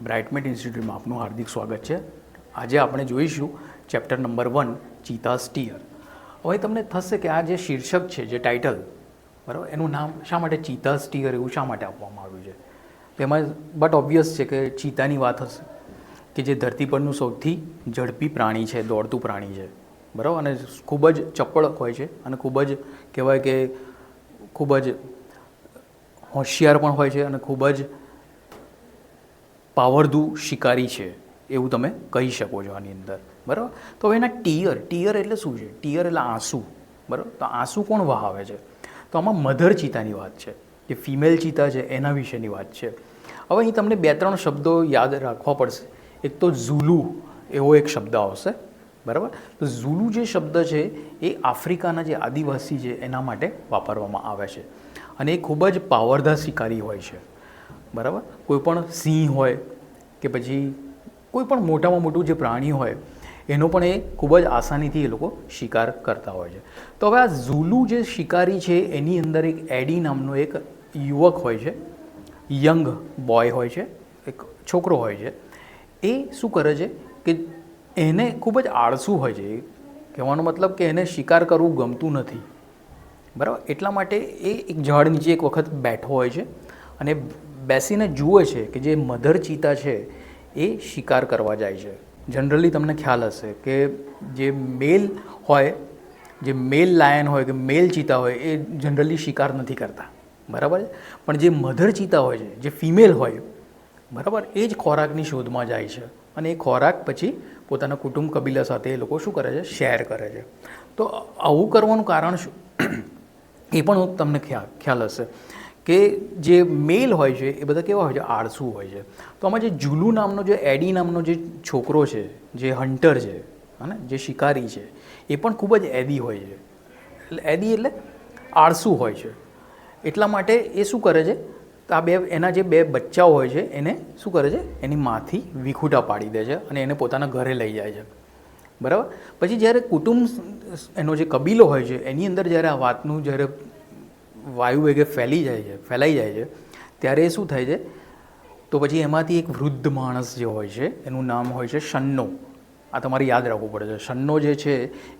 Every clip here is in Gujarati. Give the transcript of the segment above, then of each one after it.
બ્રાઇટમેટ ઇન્સ્ટિટ્યૂટમાં આપનું હાર્દિક સ્વાગત છે. આજે આપણે જોઈશું ચેપ્ટર નંબર 1 ચીતા સ્ટીયર. હવે તમને થશે કે આ જે શીર્ષક છે, જે ટાઇટલ, બરાબર, એનું નામ શા માટે ચીતા સ્ટીયર એવું શા માટે આપવામાં આવ્યું છે? તેમાં બટ ઓબ્વિયસ છે કે ચીતાની વાત હશે કે જે ધરતી પરનું સૌથી ઝડપી પ્રાણી છે, દોડતું પ્રાણી છે, બરાબર, અને ખૂબ જ ચપળ હોય છે અને ખૂબ જ કહેવાય કે ખૂબ જ હોશિયાર પણ હોય છે અને ખૂબ જ પાવરધુ શિકારી છે એવું તમે કહી શકો છો આની અંદર, બરાબર. તો હવે એના ટીયર એટલે શું છે? ટીયર એટલે આંસુ, બરાબર. તો આંસુ કોણ વહાવે છે? તો આમાં મધર ચીતાની વાત છે, જે ફિમેલ ચીતા છે એના વિશેની વાત છે. હવે અહીં તમને 2-3 શબ્દો યાદ રાખવા પડશે. એક તો ઝુલુ એવો એક શબ્દ આવશે, બરાબર. તો ઝુલુ જે શબ્દ છે એ આફ્રિકાના જે આદિવાસી છે એના માટે વાપરવામાં આવે છે અને એ ખૂબ જ પાવરધા શિકારી હોય છે, બરાબર. કોઈ પણ સિંહ હોય કે પછી કોઈ પણ મોટામાં મોટું જે પ્રાણી હોય એનો પણ એ ખૂબ જ આસાનીથી એ લોકો શિકાર કરતા હોય છે. તો હવે આ ઝુલુ જે શિકારી છે એની અંદર એક એડી નામનો એક યુવક હોય છે, યંગ બોય હોય છે, એક છોકરો હોય છે. એ શું કરે છે કે એને ખૂબ જ આળસુ હોય છે. કહેવાનો મતલબ કે એને શિકાર કરવું ગમતું નથી, બરાબર. એટલા માટે એ એક ઝાડ નીચે એક વખત બેઠો હોય છે અને બેસીને જુએ છે કે જે મધર ચીતા છે એ શિકાર કરવા જાય છે. જનરલી તમને ખ્યાલ હશે કે જે મેલ હોય, જે મેલ લાયન હોય કે મેલ ચીતા હોય એ જનરલી શિકાર નથી કરતા, બરાબર. પણ જે મધર ચીતા હોય છે, જે ફિમેલ હોય, બરાબર, એ જ ખોરાકની શોધમાં જાય છે અને એ ખોરાક પછી પોતાના કુટુંબ કબીલા સાથે એ લોકો શું કરે છે? શેર કરે છે. તો આવું કરવાનું કારણ શું એ પણ તમને ખ્યાલ હશે કે જે મેલ હોય છે એ બધા કેવા હોય છે? આળસુ હોય છે. તો આમાં જે ઝુલુ નામનો, જે એડી નામનો જે છોકરો છે, જે હન્ટર છે, અને જે શિકારી છે, એ પણ ખૂબ જ એદી હોય છે. એટલે એદી એટલે આળસુ હોય છે. એટલા માટે એ શું કરે છે? તો આ એના જે 2 બચ્ચાઓ હોય છે એને શું કરે છે? એની માથી વિખૂટા પાડી દે છે અને એને પોતાના ઘરે લઈ જાય છે, બરાબર. પછી જ્યારે કુટુંબ, એનો જે કબીલો હોય છે એની અંદર જ્યારે આ વાતનું જ્યારે વાયુ વેગે ફેલાઈ જાય છે ત્યારે શું થાય છે? તો પછી એમાંથી એક વૃદ્ધ માણસ જે હોય છે એનું નામ હોય છે શન્નો. આ તમારે યાદ રાખવું પડે છે. શન્નો જે છે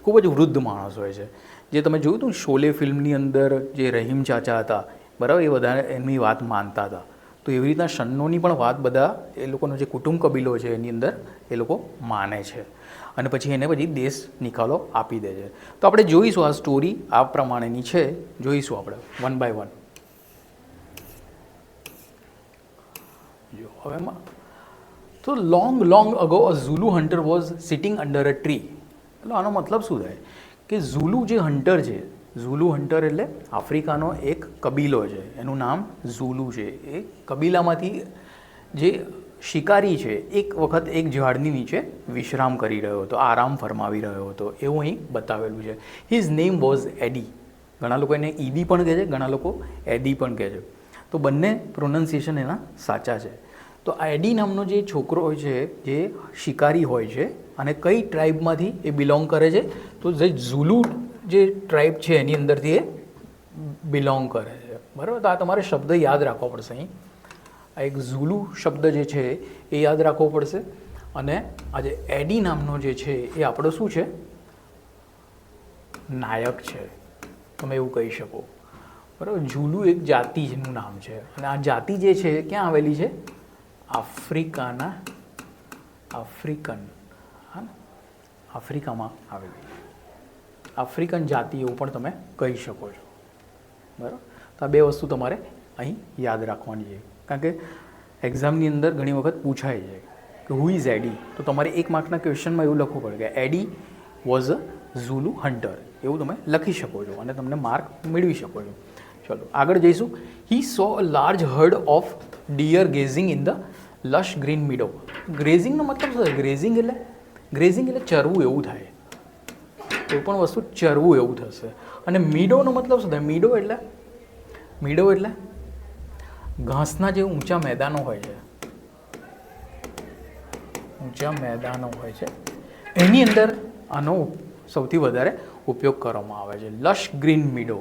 ખૂબ જ વૃદ્ધ માણસ હોય છે. જે તમે જોયું હતું શોલે ફિલ્મની અંદર જે રહીમ ચાચા હતા, બરાબર, એ બધા એમની વાત માનતા હતા. તો એવી રીતના શન્નોની પણ વાત બધા એ લોકોનો જે કુટુંબ કબીલો છે એની અંદર એ લોકો માને છે અને પછી એને દેશ નિકાલો આપી દે છે. તો આપણે જોઈશું આ સ્ટોરી આ પ્રમાણેની છે, જોઈશું આપણે વન બાય વન. જો હવે એમાં તો long ago a ઝુલુ hunter was sitting under a tree. એટલે આનો મતલબ શું થાય કે ઝુલુ જે હન્ટર છે, ઝુલુ હન્ટર એટલે આફ્રિકાનો એક કબીલો છે, એનું નામ ઝુલુ છે. એ કબીલામાંથી જે શિકારી છે એક વખત એક ઝાડની નીચે વિશ્રામ કરી રહ્યો હતો, આરામ ફરમાવી રહ્યો હતો, એવું અહીં બતાવેલું છે. હિઝ નેમ વોઝ એડી. ઘણા લોકો એને ઈદી પણ કહે છે, ઘણા લોકો એડી પણ કહે છે. તો બંને પ્રોનન્સિએશન એના સાચા છે. તો આ એડી નામનો જે છોકરો હોય છે, જે શિકારી હોય છે, અને કઈ ટ્રાઇબમાંથી એ બિલોંગ કરે છે? તો જે ઝુલુ જે ટ્રાઇબ છે એની અંદરથી એ બિલોંગ કરે છે, બરાબર. તો આ તમારે શબ્દ યાદ રાખવો પડશે. અહીં આ એક ઝુલુ શબ્દ જે છે એ યાદ રાખવો પડશે. અને આ જે એડી નામનો જે છે એ આપણો શું છે? નાયક છે, તમે એવું કહી શકો, બરાબર. ઝુલુ એક જાતિનું નામ છે અને આ જાતિ જે છે ક્યાં આવેલી છે? આફ્રિકામાં આવેલી આફ્રિકન જાતિ એવું પણ તમે કહી શકો છો, બરાબર. તો આ 2 વસ્તુ તમારે અહીં યાદ રાખવાની છે, કારણ કે એક્ઝામની અંદર ઘણી વખત પૂછાય છે કે હુ ઇઝ એડી. તો તમારે 1 માર્કના ક્વેશ્ચનમાં એવું લખવું પડે કે એડી વોઝ અ ઝુલુ હન્ટર, એવું તમે લખી શકો છો અને તમને માર્ક મેળવી શકો છો. ચલો આગળ જઈશું. He saw a large herd of deer gazing in the lush green meadow. ગ્રેઝિંગનો મતલબ શું થાય? ગ્રેઝિંગ એટલે ચરવું એવું થાય. કોઈ પણ વસ્તુ ચરવું એવું થશે. અને મીડોનો મતલબ શું થાય? મીડો એટલે ઘાસના જે ઊંચા મેદાનો હોય છે, એની અંદર આનો સૌથી વધારે ઉપયોગ કરવામાં આવે છે. લશ ગ્રીન મીડો,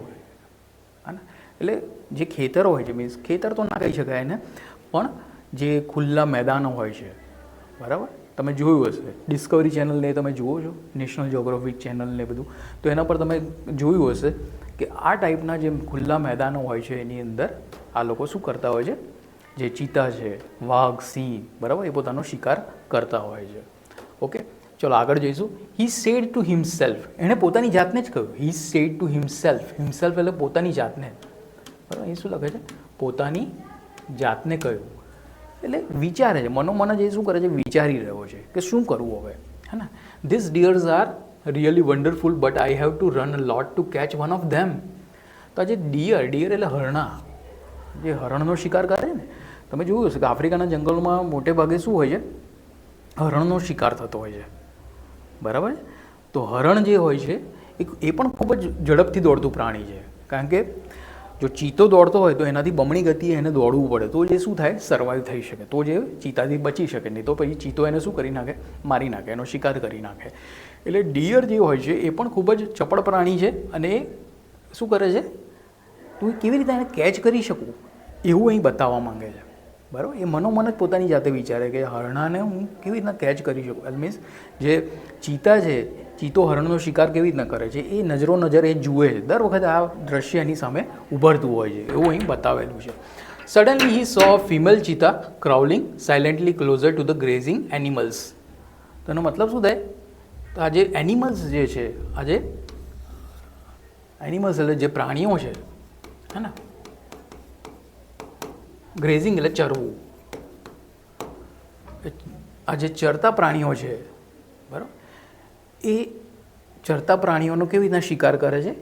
એટલે જે ખેતરો હોય છે, મીન્સ ખેતર તો ના કહી શકાય એને, પણ જે ખુલ્લા મેદાનો હોય છે, બરાબર, તમે જોયું હશે ડિસ્કવરી ચેનલને તમે જુઓ છો, નેશનલ જ્યોગ્રાફિક ચેનલને બધું, તો એના પર તમે જોયું હશે કે આ ટાઈપના જે ખુલ્લા મેદાનો હોય છે એની અંદર આ લોકો શું કરતા હોય છે, જે ચીતા છે, વાઘ, સિંહ, બરાબર, એ પોતાનો શિકાર કરતા હોય છે. ઓકે, ચલો આગળ જઈશું. હી સેડ ટુ હિમસેલ્ફ, એણે પોતાની જાતને જ કહ્યું. He said to himself, himself એટલે પોતાની જાતને, બરાબર, એ શું લખે છે, પોતાની જાતને કહ્યું, એટલે વિચારે છે, મનોમન જ એ શું કરે છે, વિચારી રહ્યો છે કે શું કરવું હવે, હે ને. This deers are really wonderful but I have to run a lot to catch one of them. તો આ જે ડિયર એટલે હરણા, જે હરણનો શિકાર કરે ને, તમે જોયું હશે કે આફ્રિકાના જંગલોમાં મોટે ભાગે શું હોય છે, હરણનો શિકાર થતો હોય છે, બરાબર. તો હરણ જે હોય છે એ પણ ખૂબ જ ઝડપથી દોડતું પ્રાણી છે, કારણ કે જો ચીતો દોડતો હોય તો એનાથી બમણી ગતિએ એને દોડવું પડે, તો જે શું થાય, સર્વાઈવ થઈ શકે, તો જે ચીતાથી બચી શકે, નહીં તો પછી ચીતો એને શું કરી નાખે, મારી નાખે, એનો શિકાર કરી નાખે. એટલે ડિયર જે હોય છે એ પણ ખૂબ જ ચપળ પ્રાણી છે, અને એ શું કરે છે, તું કેવી રીતે એને કેચ કરી શકું એવું અહીં બતાવવા માંગે છે, બરાબર. એ મનોમન જ પોતાની જાતે વિચારે કે હરણાને હું કેવી રીતના કેચ કરી શકું. મીન્સ જે ચીતા છે, ચીતો હરણનો શિકાર કેવી રીતના કરે છે એ નજરો નજર એ જુએ છે, દર વખતે આ દ્રશ્ય એની સામે ઉભરતું હોય છે, એવું અહીં બતાવેલું છે. Suddenly he saw female cheetah crawling silently closer to the grazing animals. તો એનો મતલબ શું થાય, તો આ જે એનિમલ્સ જે છે, આ જે એનિમલ્સ એટલે જે પ્રાણીઓ છે, હે ને, ગ્રેઝિંગ એટલે ચરવું, આ જે ચરતા પ્રાણીઓ છે, બરાબર, એ ચરતા પ્રાણીઓનો કેવી રીતના શિકાર કરે છે.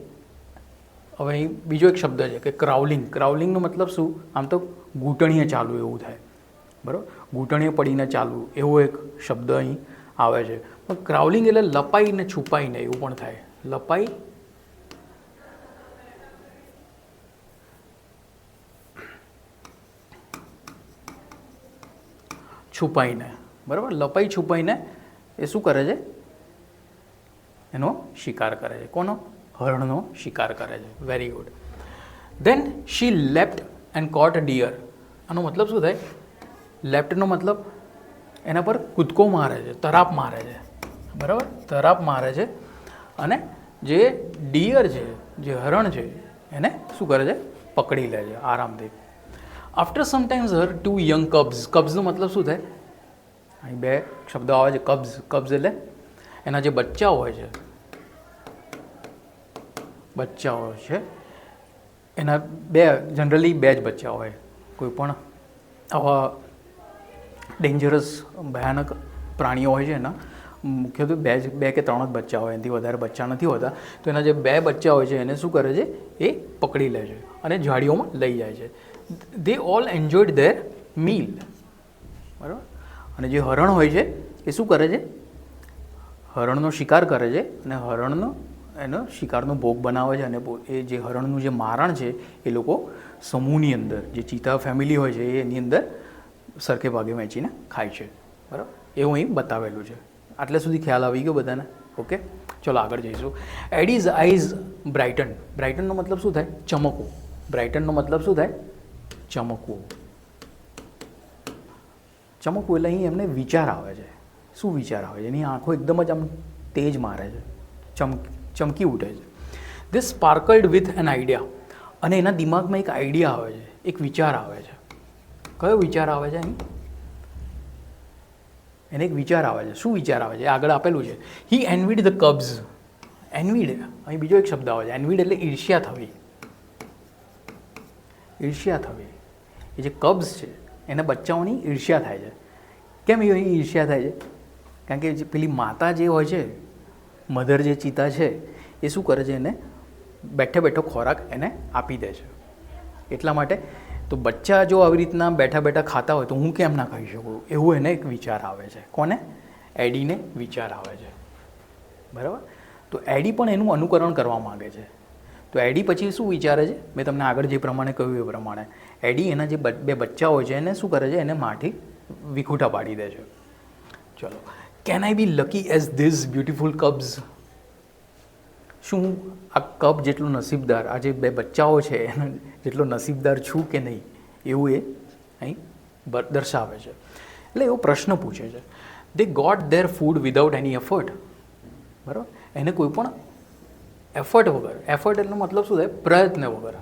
હવે અહીં બીજો એક શબ્દ છે કે ક્રાઉલિંગ. ક્રાઉલિંગનો મતલબ શું, આમ તો ઘૂંટણીએ ચાલવું એવું થાય, બરાબર, ઘૂંટણીએ પડીને ચાલવું એવો એક શબ્દ અહીં આવે છે. પણ ક્રાઉલિંગ એટલે લપાઈને છુપાઈને એવું પણ થાય, લપાઈ છુપાઈને, બરાબર, લપાઈ છુપાઈને એ શું કરે છે, એનો શિકાર કરે છે. કોનો, હરણનો શિકાર કરે છે. Very good. Then she left and caught deer. આનો મતલબ શું થાય, લેફ્ટનો મતલબ એના પર કૂદકો મારે છે, તરાપ મારે છે, બરાબર, તરાપ મારે છે, અને જે ડિયર છે, જે હરણ છે, એને શું કરે છે, પકડી લે છે આરામથી. After sometimes her to young cubs. કબ્સનો મતલબ શું થાય, અહીં બે શબ્દો આવે છે, કબ્સ. કબ્સ એટલે એના જે બચ્ચાઓ હોય છે, બચ્ચાઓ છે એના જનરલી બે જ બચ્ચા હોય. કોઈ પણ આવા ડેન્જરસ ભયાનક પ્રાણીઓ હોય છે એના મુખ્યત્વે બે કે ત્રણ જ બચ્ચા હોય, એનાથી વધારે બચ્ચા નથી હોતા. તો એના જે બે બચ્ચા હોય છે એને શું કરે છે, એ પકડી લે છે અને ઝાડીઓમાં લઈ જાય છે. દે ઓલ એન્જોયડ ધેર મીલ, બરાબર. અને જે હરણ હોય છે એ શું કરે છે, હરણનો શિકાર કરે છે, અને એનો શિકારનો ભોગ બનાવે છે, અને એ જે હરણનું જે મારણ છે એ લોકો સમૂહની અંદર, જે ચીતા ફેમિલી હોય છે એની અંદર સરખે ભાગે વહેંચીને ખાય છે, બરાબર. એવું અહીં બતાવેલું છે. આટલે સુધી ખ્યાલ આવી ગયો બધાને? ઓકે, ચલો આગળ જઈશું. એડીઝ આઈઝ બ્રાઇટન. બ્રાઇટનનો મતલબ શું થાય, ચમકવું. બ્રાઇટનનો મતલબ શું થાય, ચમકવું. ચમકવું એટલે અહીં એમને વિચાર આવે છે. શું વિચાર આવે છે, એની આંખો એકદમ જ આમ તેજ મારે છે, ચમકી ઉઠે છે. They sparkled with an idea. અને એના દિમાગમાં એક આઈડિયા આવે છે, એક વિચાર આવે છે. કયો વિચાર આવે છે અહીં, એને એક વિચાર આવે છે. શું વિચાર આવે છે, આગળ આપેલું છે. હી એનવીડ ધ કબ્સ. એનવીડ, અહીં બીજો એક શબ્દ આવે છે, એનવીડ એટલે ઈર્ષ્યા થવી. ઈર્ષ્યા થવી. એ જે કબ્સ છે એના બચ્ચાઓની ઈર્ષ્યા થાય છે. કેમ એ ઈર્ષ્યા થાય છે, કારણ કે પેલી માતા જે હોય છે, મધર જે ચીતા છે, એ શું કરે છે, એને બેઠે બેઠો ખોરાક એને આપી દે છે. એટલા માટે તો બચ્ચા જો આવી રીતના બેઠા બેઠા ખાતા હોય તો હું કેમ ના ખાઈ શકું, એવું એને એક વિચાર આવે છે. કોને, એડીને વિચાર આવે છે, બરાબર. તો એડી પણ એનું અનુકરણ કરવા માગે છે. તો એડી પછી શું વિચારે છે, મેં તમને આગળ જે પ્રમાણે કહ્યું એ પ્રમાણે એડી એના જે બે બચ્ચા હોય છે એને શું કરે છે, એને માઠી વિખૂટા પાડી દે છે. ચલો. Can I be lucky as these beautiful cubs. શું આ કબ જેટલું નસીબદાર, આ જે બે બચ્ચાઓ છે એના જેટલો નસીબદાર છું કે નહીં, એવું એ અહીં દર્શાવે છે. એટલે એવો પ્રશ્ન પૂછે છે. They got their food without any effort. બરાબર, એને કોઈ પણ એફર્ટ વગર, એફર્ટ એટલે મતલબ શું થાય? પ્રયત્ન વગર,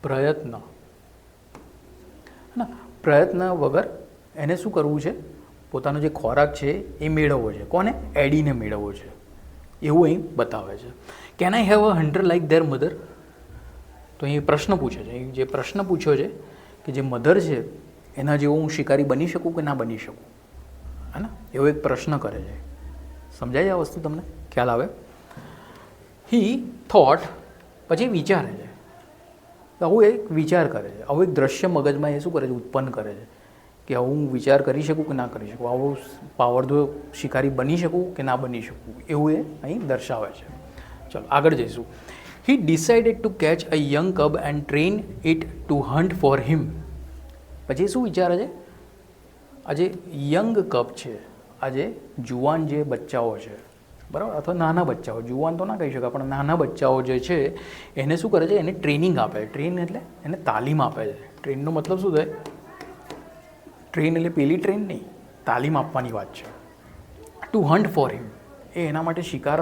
પ્રયત્ન ના પ્રયત્ન વગર એને શું કરવું છે? પોતાનો જે ખોરાક છે એ મેળવવો છે. કોને? એડીને મેળવવો છે, એવું અહીં બતાવે છે. Can I have a hunter like their mother? તો અહીં પ્રશ્ન પૂછે છે. અહીં જે પ્રશ્ન પૂછ્યો છે કે જે મધર છે એના જેવો હું શિકારી બની શકું કે ના બની શકું, હે ને? એવો એક પ્રશ્ન કરે છે. સમજાય આ વસ્તુ? તમને ખ્યાલ આવે? હી થોટ, પછી વિચારે છે. આવું એક વિચાર કરે છે, આવું એક દ્રશ્ય મગજમાં એ શું કરે છે? ઉત્પન્ન કરે છે કે આવું હું વિચાર કરી શકું કે ના કરી શકું, આવું પાવરધો શિકારી બની શકું કે ના બની શકું, એવું એ અહીં દર્શાવે છે. ચલો આગળ જઈશું. He decided to catch a young cub and train it to hunt for him. પછી શું વિચારે છે? આ જે યંગ કપ છે, આ જે જુવાન જે બચ્ચાઓ છે, બરાબર, અથવા નાના બચ્ચાઓ, જુવાન તો ના કહી શકાય, પણ નાના બચ્ચાઓ જે છે એને શું કરે છે? એને ટ્રેનિંગ આપે છે. ટ્રેન એટલે એને તાલીમ આપે છે. ટ્રેનનો મતલબ શું થાય? ટ્રેન એટલે પેલી ટ્રેન નહીં, તાલીમ આપવાની વાત છે. ટુ હન્ટ ફોર હિમ, એ એના માટે શિકાર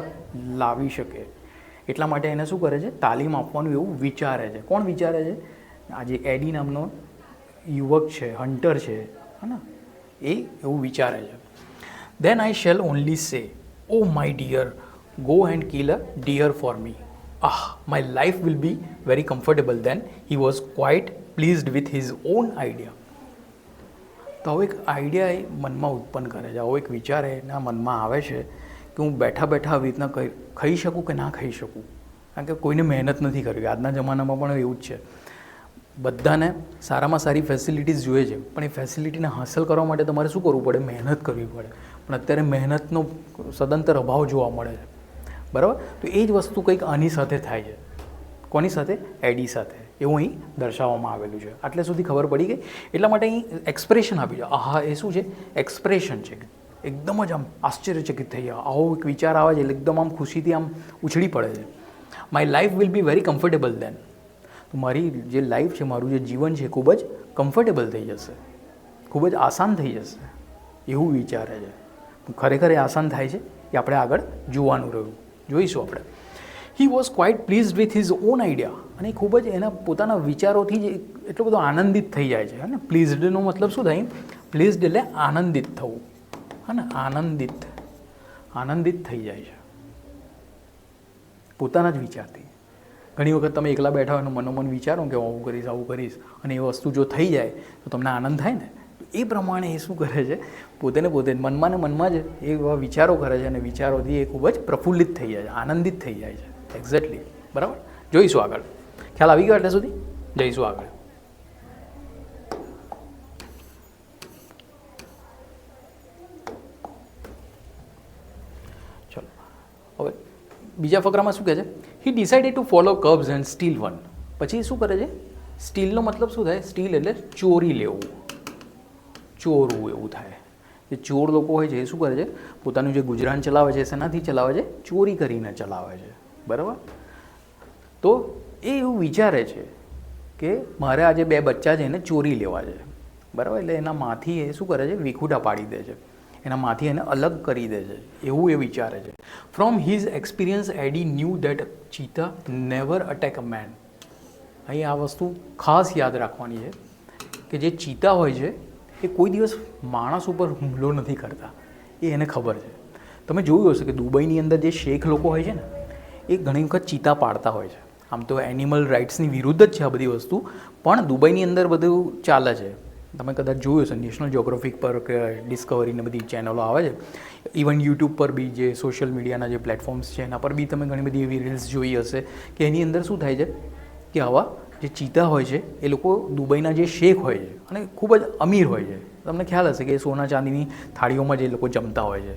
લાવી શકે એટલા માટે એને શું કરે છે? તાલીમ આપવાનું એવું વિચારે છે. કોણ વિચારે છે? આ જે એડી નામનો યુવક છે, હન્ટર છે, હે ને, એ એવું વિચારે છે. દેન આઈ shall only say, oh my dear, go and kill a deer for me. My life will be very comfortable then. He was quite pleased with his own idea. તો આવો એક આઈડિયા એ મનમાં ઉત્પન્ન કરે છે, આવો એક વિચાર એના મનમાં આવે છે કે હું બેઠા બેઠા આવી રીતના ખાઈ શકું કે ના ખાઈ શકું. કારણ કે કોઈને મહેનત નથી કરવી. આજના જમાનામાં પણ એવું જ છે. બધાને સારામાં સારી ફેસિલિટીઝ જોઈએ છે, પણ એ ફેસિલિટીને હાંસલ કરવા માટે તમારે શું કરવું પડે? મહેનત કરવી પડે. પણ અત્યારે મહેનતનો સદંતર અભાવ જોવા મળે છે, બરાબર. તો એ જ વસ્તુ કંઈક આની સાથે થાય છે. કોની સાથે? એડી સાથે. એવું અહીં દર્શાવવામાં આવેલું છે. આટલે સુધી ખબર પડી ગઈ? એટલા માટે અહીં એક્સપ્રેશન આપી છે. આહા, એ શું છે? એક્સપ્રેશન છે. એકદમ જ આમ આશ્ચર્યચકિત થઈ જાય. આવો એક વિચાર આવે છે એટલે એકદમ આમ ખુશીથી આમ ઉછળી પડે છે. My life will be very comfortable then. તો મારી જે લાઈફ છે, મારું જે જીવન છે, ખૂબ જ કમ્ફર્ટેબલ થઈ જશે, ખૂબ જ આસાન થઈ જશે, એવું વિચારે છે. ખરેખર એ આસાન થાય છે એ આપણે આગળ જોવાનું રહ્યું, જોઈશું આપણે. હી was quite pleased with his own idea. અને એ ખૂબ જ એના પોતાના વિચારોથી જ એટલો બધો આનંદિત થઈ જાય છે. ને પ્લીઝડનો મતલબ શું થાય? પ્લીઝડ એટલે આનંદિત થવું, હા ને, આનંદિત થઈ જાય છે પોતાના જ વિચારથી. ઘણી વખત તમે એકલા બેઠા હોય અને મનોમન વિચારો કે આવું કરીશ, આવું કરીશ, અને એ વસ્તુ જો થઈ જાય તો તમને આનંદ થાય ને. એ પ્રમાણે એ શું કરે છે? પોતે મનમાં ને મનમાં જ એ વિચારો કરે છે, અને વિચારોથી એ ખૂબ જ પ્રફુલ્લિત થઈ જાય છે, આનંદિત થઈ જાય છે. એક્ઝેક્ટલી, બરાબર. જોઈશું આગળ. ખ્યાલ આવી ગયો એટલે સુધી? જઈશું આગળ. ચલો હવે બીજા ફકરામાં શું કહે છે? હી decided two follow cubs and steel one. પછી શું કરે છે? સ્ટીલનો મતલબ શું થાય? સ્ટીલ એટલે ચોરી લેવું, ચોરવું એવું થાય. જે ચોર લોકો હોય છે એ શું કરે છે? પોતાનું જે ગુજરાન ચલાવે છે શેનાથી ચલાવે છે? ચોરી કરીને ચલાવે છે, બરાબર. તો એ એવું વિચારે છે કે મારે આજે બે બચ્ચા છે એને ચોરી લેવા છે, બરાબર. એટલે એના માંથી એ શું કરે છે? વિખૂટા પાડી દે છે, એના માંથી એને અલગ કરી દે છે, એવું એ વિચારે છે. From his experience Eddie knew that cheetah never attack a man. અહીં આ વસ્તુ ખાસ યાદ રાખવાની છે કે જે ચીતા હોય છે એ કોઈ દિવસ માણસ ઉપર હુમલો નથી કરતા, એ એને ખબર છે. તમે જોયું હશે કે દુબઈની અંદર જે શેખ લોકો હોય છે ને, એ ઘણી વખત ચીતા પાડતા હોય છે. આમ તો એનિમલ રાઇટ્સની વિરુદ્ધ જ છે આ બધી વસ્તુ, પણ દુબઈની અંદર બધું ચાલે છે. તમે કદાચ જોયું હશે, નેશનલ જ્યોગ્રાફિક પર કે ડિસ્કવરીને બધી ચેનલો આવે છે, ઇવન યુટ્યુબ પર બી જે સોશિયલ મીડિયાના જે પ્લેટફોર્મ્સ છે એના પર બી તમે ઘણી બધી એવી રીલ્સ જોઈ હશે કે એની અંદર શું થાય છે કે આવા જે ચીતા હોય છે એ લોકો દુબઈના જે શેખ હોય છે અને ખૂબ જ અમીર હોય છે. તમને ખ્યાલ હશે કે સોના ચાંદીની થાળીઓમાં જે લોકો જમતા હોય છે,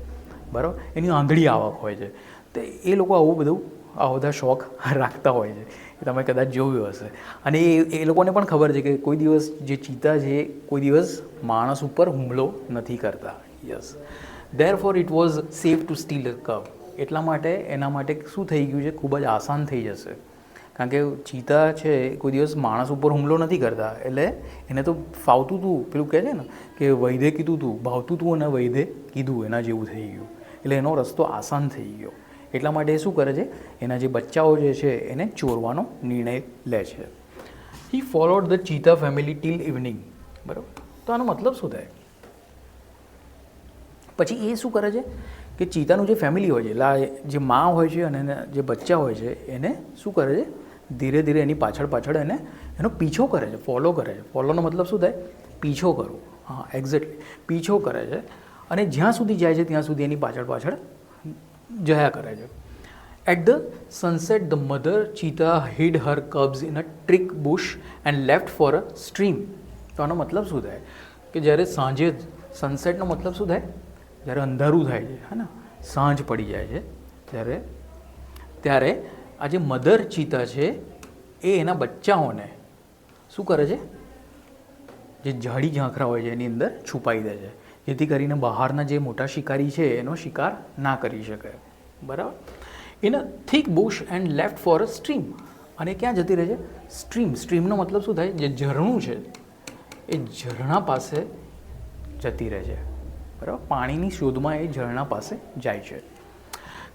બરાબર, એની આંધળી આવક હોય છે. તો એ લોકો આવા બધા શોખ રાખતા હોય છે, એ તમે કદાચ જોયું હશે. અને એ લોકોને પણ ખબર છે કે કોઈ દિવસ જે ચીતા છે કોઈ દિવસ માણસ ઉપર હુમલો નથી કરતા. Yes, therefore it was safe to steal a cup. એટલા માટે એના માટે શું થઈ ગયું છે? ખૂબ જ આસાન થઈ જશે. કારણ કે ચીતા છે કોઈ દિવસ માણસ ઉપર હુમલો નથી કરતા, એટલે એને તો ફાવતું હતું, પેલું કહે છે ને કે વૈદે કીધું હતું, ભાવતું હતું અને વૈદે કીધું એના જેવું થઈ ગયું, એટલે એનો રસ્તો આસાન થઈ ગયો. એટલા માટે એ શું કરે છે, એના જે બચ્ચાઓ જે છે એને ચોરવાનો નિર્ણય લે છે. He followed the cheetah family till evening. બરાબર, તો આનો મતલબ શું થાય? પછી એ શું કરે છે કે ચીતાનું જે ફેમિલી હોય છે, એટલે જે મા હોય છે અને જે બચ્ચા હોય છે એને શું કરે છે, ધીરે ધીરે એની પાછળ પાછળ એનો પીછો કરે છે, ફોલો કરે છે. ફોલોનો મતલબ શું થાય? પીછો કરવો. હા, એક્ઝેક્ટલી, પીછો કરે છે અને જ્યાં સુધી જાય છે ત્યાં સુધી એની પાછળ પાછળ જયા કરે છે. At the sunset the mother cheetah hid her cubs in a thick bush and left for a stream. તો આનો મતલબ શું થાય કે જ્યારે સાંજે, સનસેટનો મતલબ શું થાય? જ્યારે અંધારું થાય છે, હે ને, સાંજ પડી જાય છે ત્યારે આ જે મધર ચીતા છે એ એના બચ્ચાઓને શું કરે છે? જે ઝાડી ઝાંખરા હોય છે એની અંદર છુપાઈ દે છે, જેથી કરીને બહારના જે મોટા શિકારી છે એનો શિકાર ના કરી શકે. બરાબર. In a thick bush and left for a stream. અને ક્યાં જતી રહે છે? સ્ટ્રીમ. સ્ટ્રીમનો મતલબ શું થાય? જે ઝરણું છે એ ઝરણા પાસે જતી રહે છે. બરાબર, પાણીની શોધમાં એ ઝરણા પાસે જાય છે.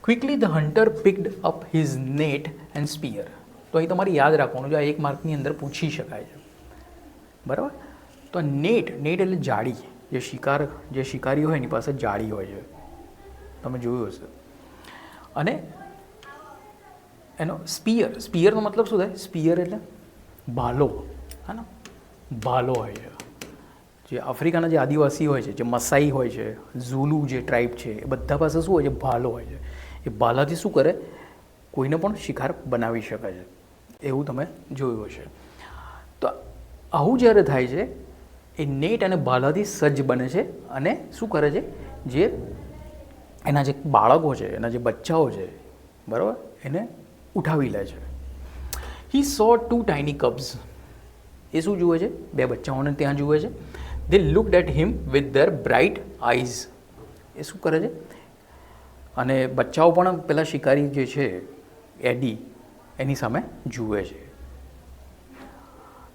Quickly the hunter picked up his net and spear. તો અહીં તમારે યાદ રાખવાનું, જો આ 1 માર્કની અંદર પૂછી શકાય છે. બરાબર, તો નેટ એટલે જાળી. જે શિકારી હોય એની પાસે જાળી હોય છે, તમે જોયું હશે. અને એનો સ્પીયરનો મતલબ શું થાય? સ્પીયર એટલે ભાલો, હા ને, ભાલો હોય છે. જે આફ્રિકાના જે આદિવાસી હોય છે, જે મસાઈ હોય છે, ઝુલુ જે ટ્રાઇબ છે, એ બધા પાસે શું હોય છે? ભાલો હોય છે. એ ભાલાથી શું કરે? કોઈને પણ શિકાર બનાવી શકે છે. એવું તમે જોયું હશે. તો આવું જ્યારે થાય છે, એ નેટ અને ભાલાથી સજ્જ બને છે અને શું કરે છે? જે એના જે બાળકો છે, એના જે બચ્ચાઓ છે, બરાબર, એને ઉઠાવી લે છે. હી સો 2 ટાઇની કબ્સ. એ શું જુએ છે? 2 બચ્ચાઓને ત્યાં જુએ છે. They looked at him with their bright eyes. એ શું કરે છે? અને બચ્ચાઓ પણ પેલા શિકારી જે છે એડી એની સામે જુએ છે.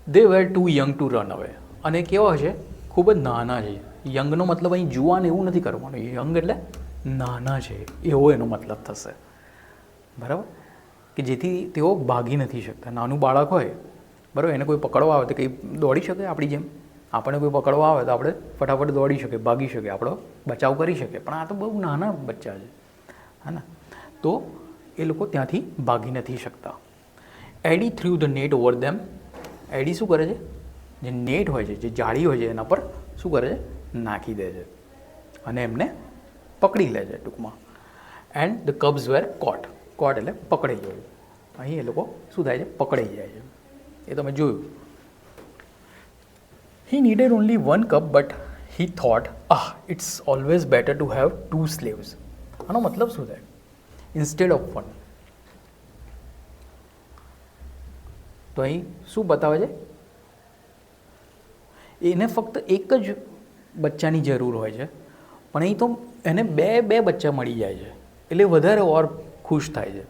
They were too young to run away. અને કેવા છે? ખૂબ જ નાના છે. યંગનો મતલબ અહીં જુવાન એવું નથી કરવાનું. યંગ એટલે નાના છે એવો એનો મતલબ થશે. બરાબર, કે જેથી તેઓ ભાગી નથી શકતા. નાનું બાળક હોય, બરાબર, એને કોઈ પકડવા આવે તો કંઈ દોડી શકે આપણી જેમ? આપણને કોઈ પકડવા આવે તો આપણે ફટાફટ દોડી શકીએ, ભાગી શકીએ, આપણો બચાવ કરી શકીએ. પણ આ તો બહુ નાના બચ્ચા છે, હા ને, તો એ લોકો ત્યાંથી ભાગી નથી શકતા. એડી થ્રુ ધ નેટ ઓવર ધેમ. એડી શું કરે છે? જે નેટ હોય છે, જે જાળી હોય છે, એના પર શું કરે છે? નાખી દે છે અને એમને પકડી લે છે ટૂંકમાં. એન્ડ ધ કબ્સ વેર કોટ. કોટ એટલે પકડાઈ જાય. અહીં એ લોકો શું થાય છે? પકડાઈ જાય છે. એ તમે જોયું. He needed only 1 cup, but he thought, it's always better to have 2 slaves. આનો મતલબ શું થાય? Instead of 1. તો અહીં શું બતાવે છે? એને ફક્ત એક જ બચ્ચાની જરૂર હોય છે, પણ અહીં તો એને બે બચ્ચા મળી જાય છે, એટલે વધારે ઓર ખુશ થાય છે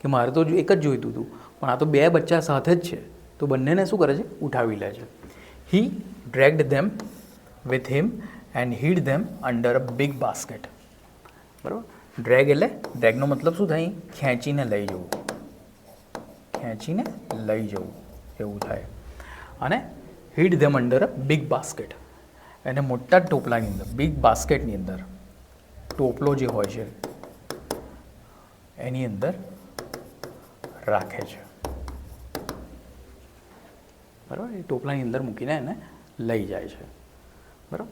કે મારે તો એક જ જોઈતું હતું, પણ આ તો 2 બચ્ચા સાથે જ છે, તો બંનેને શું કરે છે? ઉઠાવી લે છે. He dragged them with him and hid them under a big basket. બરાબર, ડ્રેગ એટલે ડ્રેગનો મતલબ શું થાય? ખેંચીને લઈ જવું, ખેંચીને લઈ જવું એવું થાય. અને hid them under a big basket. એને મોટા ટોપલાની અંદર, બિગ બાસ્કેટની અંદર, ટોપલો જે હોય છે એની અંદર રાખે છે. બરાબર, એ ટોપલાની અંદર મૂકીને એને લઈ જાય છે. બરાબર.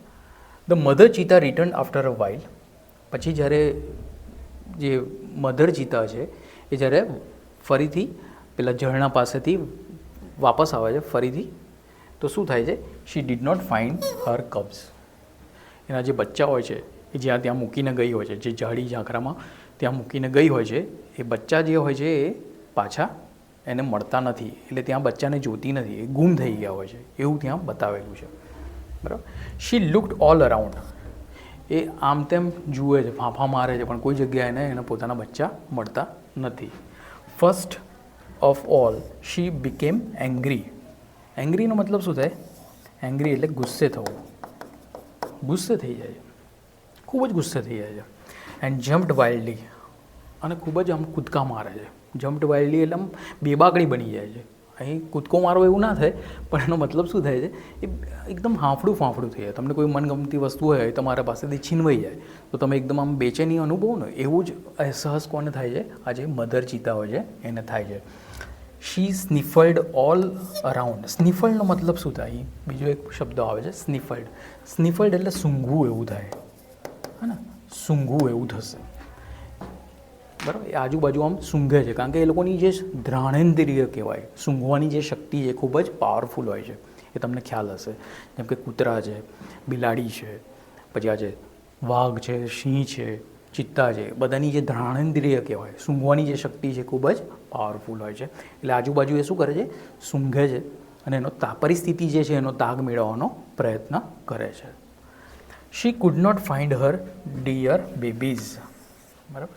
The mother cheetah return after a while. પછી જ્યારે જે મધર ચીતા છે એ જ્યારે ફરીથી પેલા ઝરણા પાસેથી વાપસ આવે છે ફરીથી, તો શું થાય છે? She did not find her cubs. એના જે બચ્ચા હોય છે એ જ્યાં ત્યાં મૂકીને ગઈ હોય છે, જે ઝાડી ઝાંખરામાં ત્યાં મૂકીને ગઈ હોય છે, એ બચ્ચા જે હોય છે એ પાછા એને મળતા નથી. એટલે ત્યાં બચ્ચાને જોતી નથી, એ ગુમ થઈ ગયા હોય છે એવું ત્યાં બતાવેલું છે. બરાબર. She looked all around. એ આમ તેમ જુએ છે, ફાંફા મારે છે, પણ કોઈ જગ્યાએ એને પોતાના બચ્ચા મળતા નથી. First of all she became angry. એંગ્રીનો મતલબ શું થાય? એંગ્રી એટલે ગુસ્સે થવું, ગુસ્સે થઈ જાય છે, ખૂબ જ ગુસ્સે થઈ જાય છે. એન્ડ જમ્પ્ડ વાઇલ્ડલી, અને ખૂબ જ આમ કૂદકા મારે છે. જમ્પ્ડ વાઇલ્ડલી એટલે આમ બેબાકડી બની જાય છે. અહીં કૂદકો મારવો એવું ના થાય, પણ એનો મતલબ શું થાય છે, એ એકદમ હાંફળું ફાંફળું થઈ જાય. તમને કોઈ મનગમતી વસ્તુ હોય તમારા પાસેથી છીનવાઈ જાય તો તમે એકદમ આમ બેચેની અનુભવો ને, એવું જ અહેસાસ કોને થાય છે? આ જે મધર ચીતા હોય છે એને થાય છે. શી સ્નિફલ્ડ ઓલ અરાઉન્ડ. સ્નિફલ્ડનો મતલબ શું થાય? બીજો એક શબ્દ આવે છે સ્નિફલ્ડ. સ્નિફલ્ડ એટલે સૂંઘવું એવું થાય, હે ને? સૂંઘવું એવું થશે, બરાબર? એ આજુબાજુ આમ સૂંઘે છે, કારણ કે એ લોકોની જે ઘ્રાણેન્દ્રિય કહેવાય, સૂંઘવાની જે શક્તિ છે ખૂબ જ પાવરફુલ હોય છે. એ તમને ખ્યાલ હશે. જેમ કે કૂતરા છે, બિલાડી છે, પછી આ જે વાઘ છે, સિંહ છે, ચિત્તા છે, બધાની જે ઘ્રાણેન્દ્રિય કહેવાય, સૂંઘવાની જે શક્તિ છે ખૂબ જ પાવરફુલ હોય છે. એટલે આજુબાજુ એ શું કરે છે? સૂંઘે છે, અને એનો પરિસ્થિતિ જે છે એનો તાગ મેળવવાનો પ્રયત્ન કરે છે. She could not find her dear babies. બરાબર?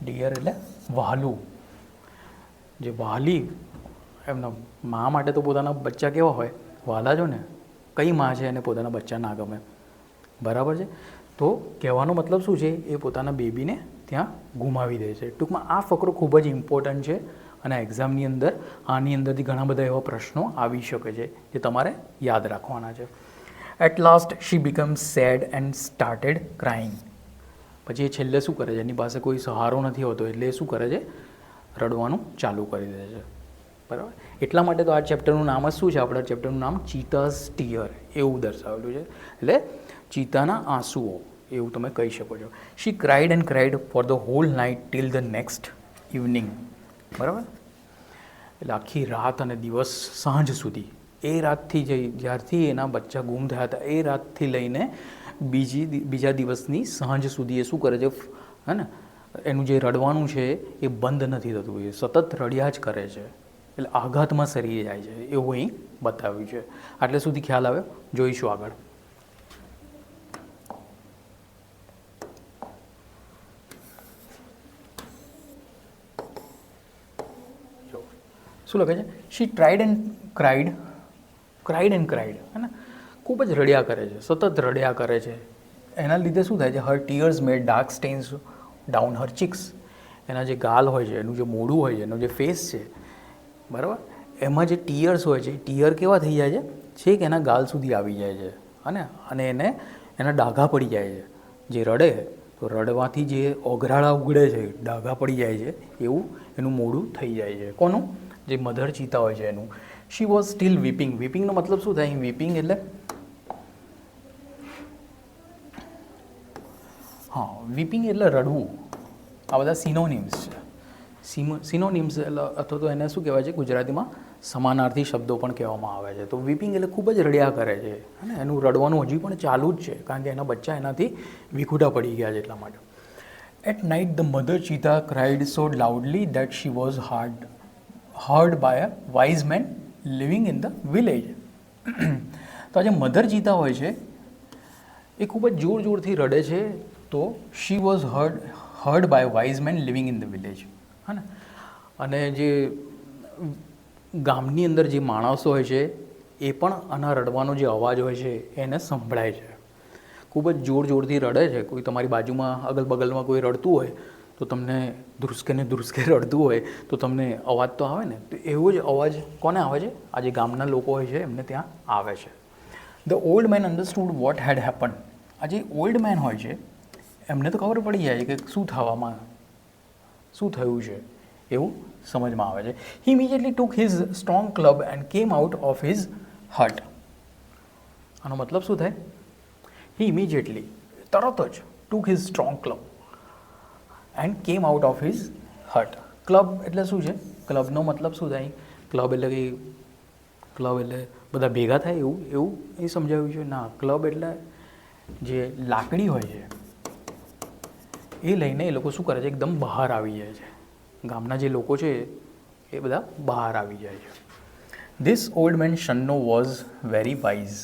ડિયર એટલે વહાલું. જે વહાલી, એમના મા માટે તો પોતાના બચ્ચા કેવા હોય? વહાલા જો ને. કઈ મા છે એને પોતાના બચ્ચા ના ગમે? બરાબર છે? તો કહેવાનો મતલબ શું છે? એ પોતાના બેબીને ત્યાં ગુમાવી દે છે. ટૂંકમાં આ ફકરો ખૂબ જ ઇમ્પોર્ટન્ટ છે, અને એક્ઝામની અંદર આની અંદરથી ઘણા બધા એવા પ્રશ્નો આવી શકે છે જે તમારે યાદ રાખવાના છે. At last she become sad and started crying. પછી એ છેલ્લે શું કરે છે? એની પાસે કોઈ સહારો નથી હોતો, એટલે એ શું કરે છે? રડવાનું ચાલુ કરી દે છે. બરાબર? એટલા માટે તો આ ચેપ્ટરનું નામ જ શું છે? આપણા ચેપ્ટરનું નામ ચીતાઝ ટીયર એવું દર્શાવેલું છે. એટલે ચિત્તાના આંસુઓ એવું તમે કહી શકો છો. She cried and cried for the whole night till the next evening. બરાબર? એટલે આખી રાત અને દિવસ, સાંજ સુધી, એ રાતથી જ્યારથી એના બચ્ચા ગુમ થયા હતા એ રાતથી લઈને બીજા દિવસની સાંજ સુધી એ શું કરે છે? હે ને? એનું જે રડવાનું છે એ બંધ નથી થતું, એ સતત રડ્યા જ કરે છે. એટલે આઘાતમાં સરી જાય છે એવું અહીં બતાવ્યું છે. આટલે સુધી ખ્યાલ આવ્યો? જોઈશું આગળ. શું લખે છે? She tried and cried, cried and cried, હે ને? ખૂબ જ રડ્યા કરે છે, સતત રડ્યા કરે છે. એના લીધે શું થાય છે? હર ટીયર્સ મેડ ડાર્ક સ્ટેન્સ ડાઉન હર ચીક્સ. એના જે ગાલ હોય છે, એનું જે મોઢું હોય છે, એનો જે ફેસ છે, બરાબર, એમાં જે ટીયર્સ હોય છે, ટીયર કેવા થઈ જાય છે? છેક એના ગાલ સુધી આવી જાય છે, અને એના ડાઘા પડી જાય છે. જે રડે તો રડવાથી જે ઓઘરાળા ઉગડે છે, ડાઘા પડી જાય છે, એવું એનું મોઢું થઈ જાય છે. કોનું? જે મધર ચીતા હોય છે એનું. She was steel વીપિંગ. વીપિંગનો મતલબ શું થાય? વીપિંગ એટલે વીપિંગ એટલે રડવું. આ બધા સિનોનિમ્સ છે. સિનોનિમ્સ એટલે અથવા તો એને શું કહેવાય છે ગુજરાતીમાં? સમાનાર્થી શબ્દો પણ કહેવામાં આવે છે. તો વીપિંગ એટલે ખૂબ જ રડ્યા કરે છે, અને એનું રડવાનું હજી પણ ચાલુ જ છે, કારણ કે એના બચ્ચા એનાથી વિખૂટા પડી ગયા છે એટલા માટે. At night the mother cheetah cried so loudly that she was heard by a wise main living in the village. તો આ જે મધર ચીતા હોય છે એ ખૂબ જ જોર જોરથી રડે છે. તો she was heard by wise main living in the village. હા ને? અને જે ગામની અંદર જે માણસો હોય છે એ પણ આના રડવાનો જે અવાજ હોય છે એને સંભળાય છે. ખૂબ જ જોર જોરથી રડે છે. કોઈ તમારી બાજુમાં અગલ બગલમાં કોઈ રડતું હોય તો તમને ધ્રુસકે રડતું હોય તો તમને અવાજ તો આવે ને. તો એવો જ અવાજ કોને આવે છે? આ જે ગામના લોકો હોય છે એમને ત્યાં આવે છે. The old man understood vote head happen. આ જે ઓલ્ડ મેન હોય છે એમને તો ખબર પડી જાય કે શું થયું છે એવું સમજમાં આવે છે. He immediately took his strong club and came out of his hut. આનો મતલબ શું થાય? હી ઇમિડિયેટલી, તરત જ, took his strong club and came out of his hut. Club એટલે શું છે? ક્લબનો મતલબ શું થાય? ક્લબ એટલે બધા ભેગા થાય એવું એ સમજાવ્યું છે? ના, ક્લબ એટલે જે લાકડી હોય છે એ લઈને એ લોકો શું કરે છે? એકદમ બહાર આવી જાય છે. ગામના જે લોકો છે એ બધા બહાર આવી જાય છે. This old man Shanno was very wise.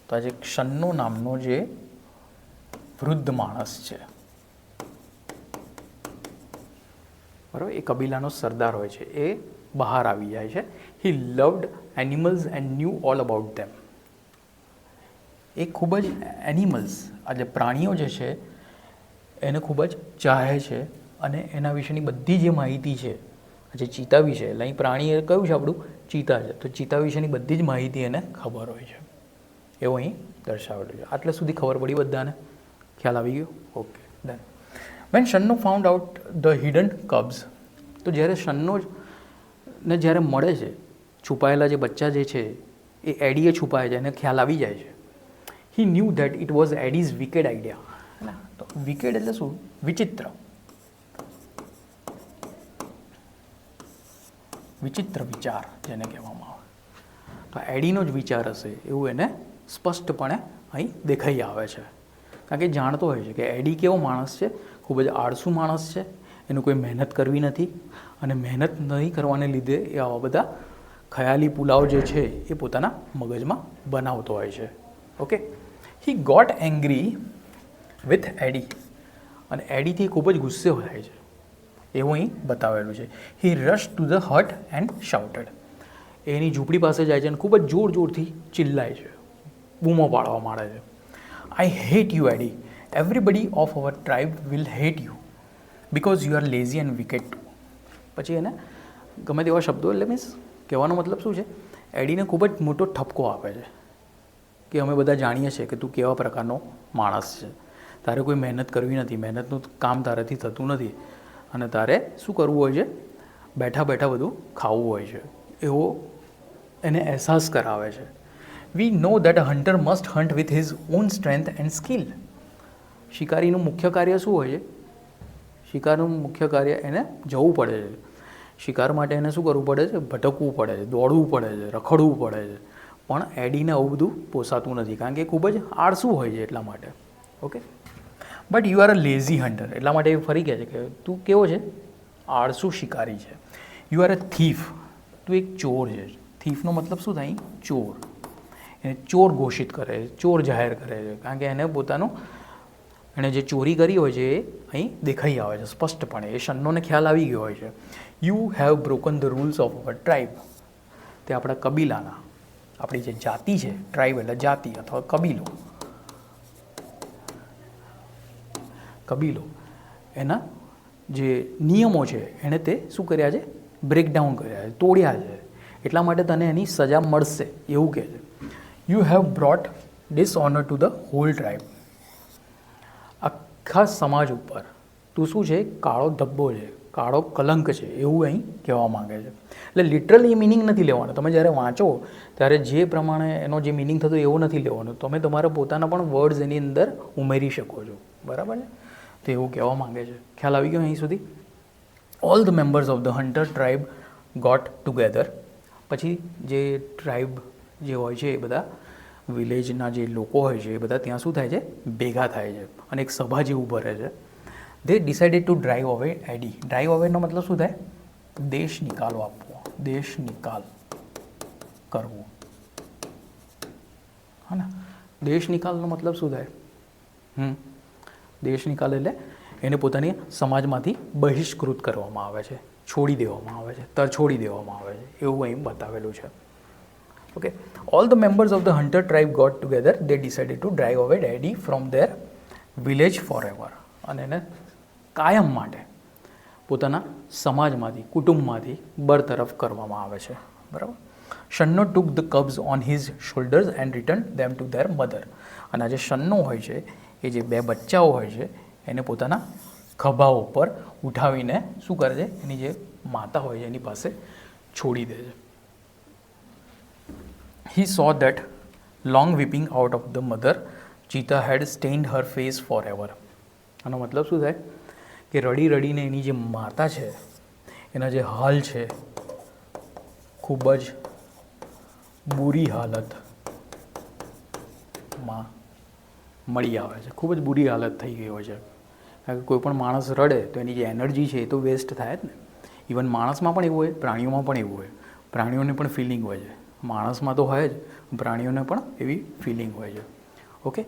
તો આ જે શન્નો નામનો જે વૃદ્ધ માણસ છે બરાબર, એ કબીલાનો સરદાર હોય છે, એ બહાર આવી જાય છે. He loved animals and knew all about them. એ ખૂબ જ એનિમલ્સ, આ જે પ્રાણીઓ જે છે એને ખૂબ જ ચાહે છે અને એના વિશેની બધી જે માહિતી છે, જે ચિત્તા વિશે, એટલે અહીં પ્રાણી એ કયું છે આપણું? ચિત્તા છે. તો ચિત્તા વિશેની બધી જ માહિતી એને ખબર હોય છે, એવું અહીં દર્શાવેલું છે. આટલે સુધી ખબર પડી બધાને? ખ્યાલ આવી ગયો? Okay, done. When Shanno found out the hidden cubs, તો જ્યારે શન્નો ને જ્યારે મળે છે છુપાયેલા જે બચ્ચા જે છે એ એડીએ છુપાય છે, એને ખ્યાલ આવી જાય છે. He knew that it was Eddie's wicked idea. હે ને? તો વિકેડ એટલે શું? વિચિત્ર. વિચિત્ર વિચાર જેને કહેવામાં આવે. તો એડીનો જ વિચાર હશે એવું એને સ્પષ્ટપણે અહીં દેખાઈ આવે છે. કારણ કે જાણતો હોય છે કે એડી કેવો માણસ છે, ખૂબ જ આળસુ માણસ છે, એનું કોઈ મહેનત કરવી નથી અને મહેનત નહીં કરવાને લીધે એ આવા બધા ખયાલી પુલાવ જે છે એ પોતાના મગજમાં બનાવતો હોય છે. Okay, he got angry with Eddie, અને એડીથી ખૂબ જ ગુસ્સે થાય છે એવું અહીં બતાવેલું છે. He rush to the hut and shouted. એની ઝૂંપડી પાસે જાય છે અને ખૂબ જ જોર જોરથી ચિલ્લાય છે, બૂમો પાડવા માંડે છે. I hate you Eddie, everybody of our tribe will hate you because you are lazy and wicked too. પછી એને ગમે તેવા શબ્દો, એટલે મીન્સ કહેવાનો મતલબ શું છે, એડીને ખૂબ જ મોટો ઠપકો આપે છે કે અમે બધા જાણીએ છીએ કે તું કેવા પ્રકારનો માણસ છે, તારે કોઈ મહેનત કરવી નથી, મહેનતનું કામ તારાથી થતું નથી અને તારે શું કરવું હોય છે? બેઠા બેઠા બધું ખાવું હોય છે, એવો એને અહેસાસ કરાવે છે. We know that a hunter must hunt with his own strength and skill. શિકારીનું મુખ્ય કાર્ય શું હોય છે? શિકારનું મુખ્ય કાર્ય એને જવું પડે છે. શિકાર માટે એને શું કરવું પડે છે? ભટકવું પડે છે, દોડવું પડે છે, રખડવું પડે છે. પણ એડીને આવું બધું પોસાતું નથી કારણ કે ખૂબ જ આળસુ હોય છે એટલા માટે. Okay, but you are a lazy hunter. એટલા માટે એ ફરી કહે છે કે તું કેવો છે? આળસુ શિકારી છે. You are a thief. તું એક ચોર છે. થીફનો મતલબ શું થાય? ચોર. એને ચોર ઘોષિત કરે છે, ચોર જાહેર કરે છે કારણ કે એને પોતાનું, એણે જે ચોરી કરી હોય છે એ અહીં દેખાઈ આવે છે સ્પષ્ટપણે. એ શન્નોને ખ્યાલ આવી ગયો હોય છે. You have broken the rules of our tribe. તે આપણા કબીલાના, આપણી જે જાતિ છે, ટ્રાઇબ એટલે જાતિ અથવા કબીલો, કબીલો એના જે નિયમો છે એણે તે શું કર્યા છે? બ્રેકડાઉન કર્યા છે, તોડ્યા છે. એટલા માટે તને એની સજા મળશે એવું કહે છે. You have brought dishonour to the whole tribe. આખા સમાજ ઉપર તું શું છે? કાળો ધબ્બો છે, કાળો કલંક છે એવું અહીં કહેવા માગે છે. એટલે લિટરલી એ મિનિંગ નથી લેવાનો. તમે જ્યારે વાંચો ત્યારે જે પ્રમાણે એનો જે મિનિંગ થતો એવો નથી લેવાનો. તમે તમારા પોતાના પણ વર્ડ્સ એની અંદર ઉમેરી શકો છો. બરાબર છે? તો એવું કહેવા માંગે છે. ખ્યાલ આવી ગયો અહીં સુધી? All the members of the hunter tribe got together. પછી જે ટ્રાઇબ જે હોય છે એ બધા વિલેજના જે લોકો હોય છે એ બધા ત્યાં શું થાય છે? ભેગા થાય છે અને એક સભા જેવું ભરે છે. દે decided to drive away eddy. Drive અવેનો મતલબ શું થાય? દેશ નિકાલો આપવો, દેશ નિકાલ કરવું. હા ને? દેશ નિકાલનો મતલબ શું થાય? દેશ નિકાલ એટલે એને પોતાની સમાજમાંથી બહિષ્કૃત કરવામાં આવે છે, છોડી દેવામાં આવે છે, તરછોડી દેવામાં આવે છે એવું અહીં બતાવેલું છે. Okay, all the members of the hunter tribe got together. They decided to drive away Eddie from their village forever. અને એને કાયમ માટે પોતાના સમાજમાંથી, કુટુંબમાંથી બરતરફ કરવામાં આવે છે. બરાબર. Shanno took the cubs on his shoulders and return them to their mother. અને આ જે શન્નો હોય છે એ જે બે બચ્ચાઓ હોય છે એને પોતાના ખભા ઉપર ઉઠાવીને શું કરે છે? એની જે માતા હોય છે એની પાસે છોડી દે છે. He saw that long weeping out of the mother, Cheetah had stained her face forever. આનો મતલબ શું થાય? કે રડી રડીને એની જે માતા છે એના જે હાલ છે ખૂબ જ બુરી હાલતમાં મળી આવે છે. ખૂબ જ બુરી હાલત થઈ ગઈ હોય છે. કારણ કે કોઈ પણ માણસ રડે તો એની જે એનર્જી છે એ તો વેસ્ટ થાય જ ને. ઇવન માણસમાં પણ એવું હોય, પ્રાણીઓમાં પણ એવું હોય. પ્રાણીઓને પણ ફિલિંગ હોય છે. માણસમાં તો હોય જ, પ્રાણીઓને પણ એવી ફિલિંગ હોય છે. ઓકે,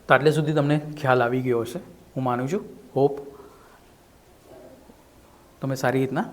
તો આટલે સુધી તમને ખ્યાલ આવી ગયો હશે હું માનું છું. હોપ તમે સારી રીતના